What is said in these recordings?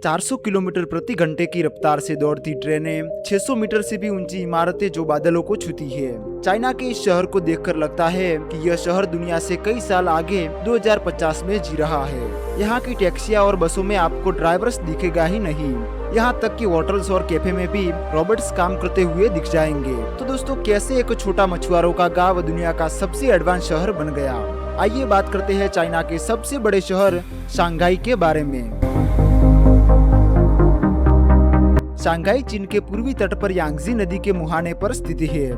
400 kilometre प्रति घंटे की रफ्तार से दौड़ती ट्रेनें, 600 मीटर से भी ऊंची इमारतें जो बादलों को छूती है। चाइना के इस शहर को देखकर लगता है कि यह शहर दुनिया से कई साल आगे 2050 में जी रहा है। यहाँ की टैक्सियां और बसों में आपको ड्राइवर्स दिखेगा ही नहीं, यहाँ तक कि होटल्स और कैफे में भी रोबोट्स काम करते हुए दिख जाएंगे। तो दोस्तों, कैसे एक छोटा मछुआरों का गांव दुनिया का सबसे एडवांस शहर बन गया? आइए बात करते हैं चाइना के सबसे बड़े शहर शंघाई के बारे में। शंघाई चीन के पूर्वी तट पर यांगजी नदी के मुहाने पर स्थित है।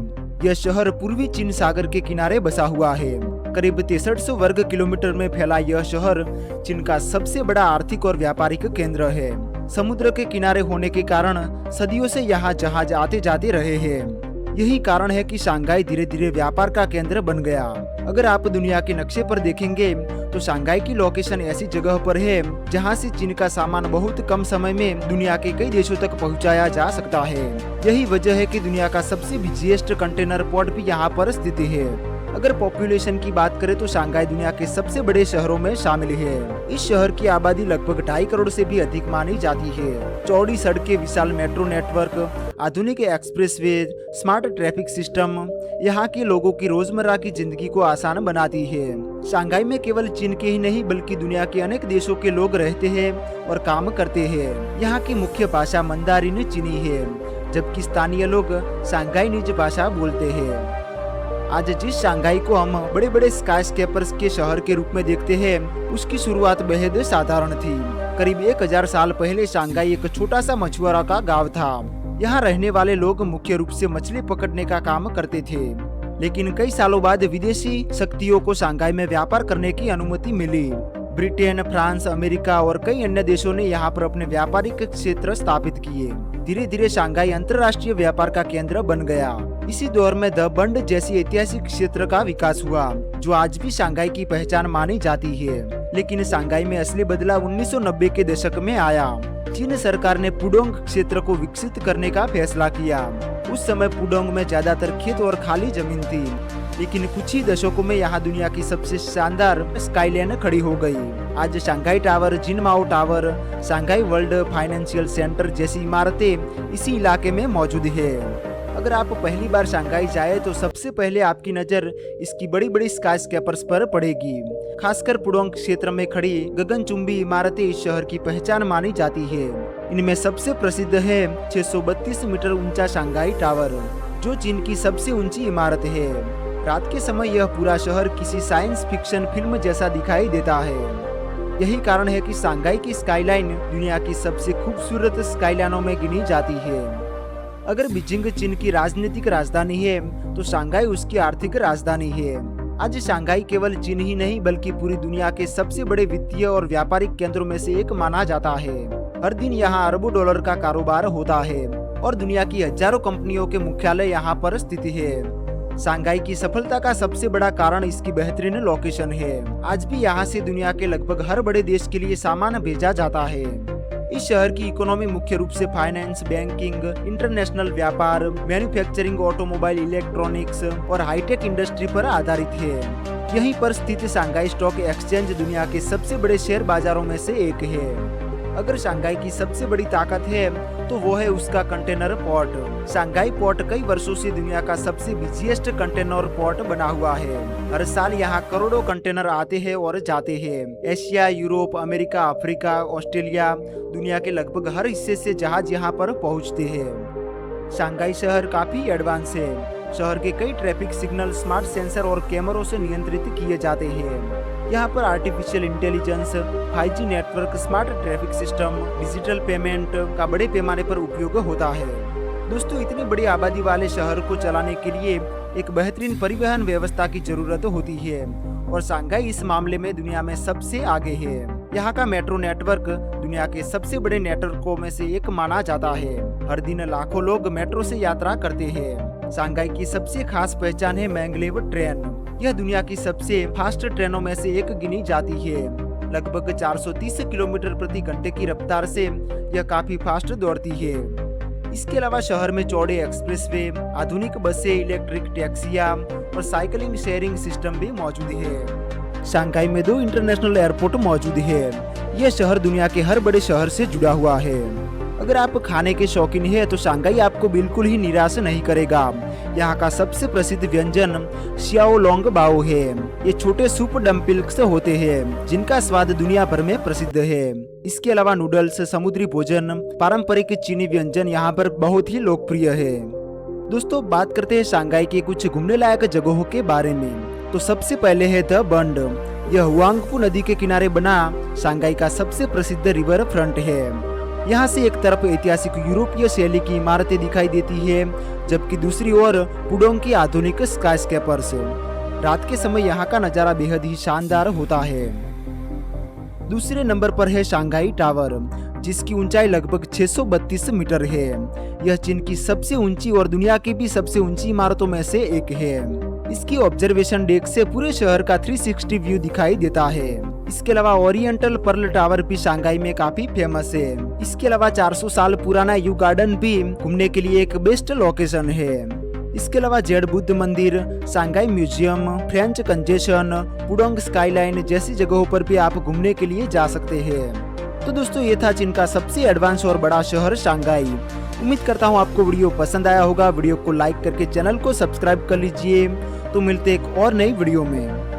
यह शहर पूर्वी चीन सागर के किनारे बसा हुआ है। करीब 6300 वर्ग किलोमीटर में फैला यह शहर चीन का सबसे बड़ा आर्थिक और व्यापारिक केंद्र है। समुद्र के किनारे होने के कारण सदियों से यहाँ जहाज आते जाते रहे हैं। यही कारण है कि शंघाई धीरे धीरे व्यापार का केंद्र बन गया। अगर आप दुनिया के नक्शे पर देखेंगे तो शंघाई की लोकेशन ऐसी जगह पर है जहां से चीन का सामान बहुत कम समय में दुनिया के कई देशों तक पहुंचाया जा सकता है। यही वजह है कि दुनिया का सबसे बिजिएस्ट कंटेनर पोर्ट भी यहां पर स्थित है। अगर पॉपुलेशन की बात करें तो शंघाई दुनिया के सबसे बड़े शहरों में शामिल है। इस शहर की आबादी लगभग 2.5 करोड़ से भी अधिक मानी जाती है। चौड़ी सड़कें, विशाल मेट्रो नेटवर्क, आधुनिक एक्सप्रेसवे, स्मार्ट ट्रैफिक सिस्टम यहाँ के लोगों की रोजमर्रा की जिंदगी को आसान बनाती है। शंघाई में केवल चीन के ही नहीं बल्कि दुनिया के अनेक देशों के लोग रहते हैं और काम करते हैं। यहाँ की मुख्य भाषा मंदारिन चीनी है, जबकि स्थानीय लोग शंघाईनीज भाषा बोलते हैं। आज जिस शंघाई को हम बड़े बड़े स्काईस्केपर्स के शहर के रूप में देखते हैं, उसकी शुरुआत बेहद साधारण थी। करीब 1000 साल पहले शंघाई एक छोटा सा मछुआरा का गांव था। यहाँ रहने वाले लोग मुख्य रूप से मछली पकड़ने का काम करते थे, लेकिन कई सालों बाद विदेशी शक्तियों को शंघाई में व्यापार करने की अनुमति मिली। ब्रिटेन, फ्रांस, अमेरिका और कई अन्य देशों ने यहाँ पर अपने व्यापारिक क्षेत्र स्थापित किए। धीरे धीरे शंघाई अंतर्राष्ट्रीय व्यापार का केंद्र बन गया। इसी दौर में द बंड जैसी ऐतिहासिक क्षेत्र का विकास हुआ, जो आज भी शंघाई की पहचान मानी जाती है। लेकिन शंघाई में असली बदलाव 1990 के दशक में आया। चीन सरकार ने पुडोंग क्षेत्र को विकसित करने का फैसला किया। उस समय पुडोंग में ज्यादातर खेत और खाली जमीन थी, लेकिन कुछ ही दशकों में यहाँ दुनिया की सबसे शानदार स्काईलाइन खड़ी हो गई। आज Shanghai tower, Jinmao tower, Shanghai world financial centre जैसी इमारतें इसी इलाके में मौजूद है। अगर आप पहली बार शंघाई जाए तो सबसे पहले आपकी नजर इसकी बड़ी बड़ी स्काईस्केपर्स पर पड़ेगी। खासकर पुडोंग क्षेत्र में खड़ी गगनचुंबी इमारतें इस शहर की पहचान मानी जाती है। इनमें सबसे प्रसिद्ध है 632 मीटर ऊंचा शंघाई टावर, जो चीन की सबसे ऊंची इमारत है। रात के समय यह पूरा शहर किसी साइंस फिक्शन फिल्म जैसा दिखाई देता है। यही कारण है कि शंघाई की स्काईलाइन दुनिया की सबसे खूबसूरत स्काईलाइनों में गिनी जाती है। अगर बीजिंग चीन की राजनीतिक राजधानी है तो शंघाई उसकी आर्थिक राजधानी है। आज शंघाई केवल चीन ही नहीं बल्कि पूरी दुनिया के सबसे बड़े वित्तीय और व्यापारिक केंद्रों में से एक माना जाता है। हर दिन यहाँ अरबों डॉलर का कारोबार होता है और दुनिया की हजारों कंपनियों के मुख्यालय यहाँ पर स्थित है। शंघाई की सफलता का सबसे बड़ा कारण इसकी बेहतरीन लोकेशन है। आज भी यहाँ से दुनिया के लगभग हर बड़े देश के लिए सामान भेजा जाता है। इस शहर की इकोनॉमी मुख्य रूप से फाइनेंस, बैंकिंग, इंटरनेशनल व्यापार, मैन्युफैक्चरिंग, ऑटोमोबाइल, इलेक्ट्रॉनिक्स और हाईटेक इंडस्ट्री पर आधारित है। यहीं पर स्थित शंघाई स्टॉक एक्सचेंज दुनिया के सबसे बड़े शेयर बाजारों में से एक है। अगर शंघाई की सबसे बड़ी ताकत है तो वो है उसका कंटेनर पोर्ट। शंघाई पोर्ट कई वर्षों से दुनिया का सबसे बिजिएस्ट कंटेनर पोर्ट बना हुआ है। हर साल यहाँ करोड़ों कंटेनर आते हैं और जाते हैं। Asia, Europe, America, Africa, Australia, दुनिया के लगभग हर हिस्से से जहाज यहाँ पर पहुँचते हैं। शंघाई शहर काफी एडवांस है। शहर के कई ट्रैफिक सिग्नल स्मार्ट सेंसर और कैमरों से नियंत्रित किए जाते हैं। यहाँ पर artificial intelligence, 5G network, smart traffic system, digital payment का बड़े पैमाने पर उपयोग होता है। दोस्तों, इतनी बड़ी आबादी वाले शहर को चलाने के लिए एक बेहतरीन परिवहन व्यवस्था की जरूरत होती है और शंघाई इस मामले में दुनिया में सबसे आगे है। यहाँ का मेट्रो नेटवर्क दुनिया के सबसे बड़े नेटवर्कों में से एक माना जाता है। हर दिन लाखों लोग मेट्रो से यात्रा करते हैं। शंघाई की सबसे खास पहचान है मैंगलेव ट्रेन। यह दुनिया की सबसे फास्ट ट्रेनों में से एक गिनी जाती है। लगभग 430 किलोमीटर प्रति घंटे की रफ्तार से यह काफी फास्ट दौड़ती है। इसके अलावा शहर में चौड़े एक्सप्रेसवे, आधुनिक बसें, इलेक्ट्रिक टैक्सियां और साइकिलिंग शेयरिंग सिस्टम भी मौजूद है। शंघाई में 2 इंटरनेशनल एयरपोर्ट मौजूद है। यह शहर दुनिया के हर बड़े शहर से जुड़ा हुआ है। अगर आप खाने के शौकीन है तो शंघाई आपको बिल्कुल ही निराश नहीं करेगा। यहाँ का सबसे प्रसिद्ध व्यंजन सियाओलोंग बाओ है। ये छोटे सूप डम्पलिंग्स होते हैं जिनका स्वाद दुनिया भर में प्रसिद्ध है। इसके अलावा नूडल्स, समुद्री भोजन, पारंपरिक चीनी व्यंजन यहाँ पर बहुत ही लोकप्रिय है। दोस्तों, बात करते हैं शंघाई के कुछ घूमने लायक जगहों के बारे में। तो सबसे पहले है द बंड। यह हुआंगपू नदी के किनारे बना शंघाई का सबसे प्रसिद्ध रिवर फ्रंट है। यहाँ से एक तरफ ऐतिहासिक यूरोपीय शैली की इमारतें दिखाई देती है, जबकि दूसरी ओर पुडोंग की आधुनिक स्काईस्केपर्स। रात के समय यहाँ का नजारा बेहद ही शानदार होता है। दूसरे नंबर पर है शंघाई टावर, जिसकी ऊंचाई लगभग 632 मीटर है। यह चीन की सबसे ऊंची और दुनिया की भी सबसे ऊंची इमारतों में से एक है। इसकी ऑब्जर्वेशन डेक से पूरे शहर का 360 व्यू दिखाई देता है। इसके अलावा ओरिएंटल पर्ल टावर भी शंघाई में काफी फेमस है। इसके अलावा 400 साल पुराना यू गार्डन भी घूमने के लिए एक बेस्ट लोकेशन है। इसके अलावा जेड बुद्ध मंदिर, Shanghai museum, French congestion, Pudong skyline जैसी जगहों पर भी आप घूमने के लिए जा सकते हैं। तो दोस्तों, ये था चीन का सबसे एडवांस और बड़ा शहर शंघाई। उम्मीद करता हूँ आपको वीडियो पसंद आया होगा। वीडियो को लाइक करके चैनल को सब्सक्राइब कर लीजिए। तो मिलते एक और नई वीडियो में।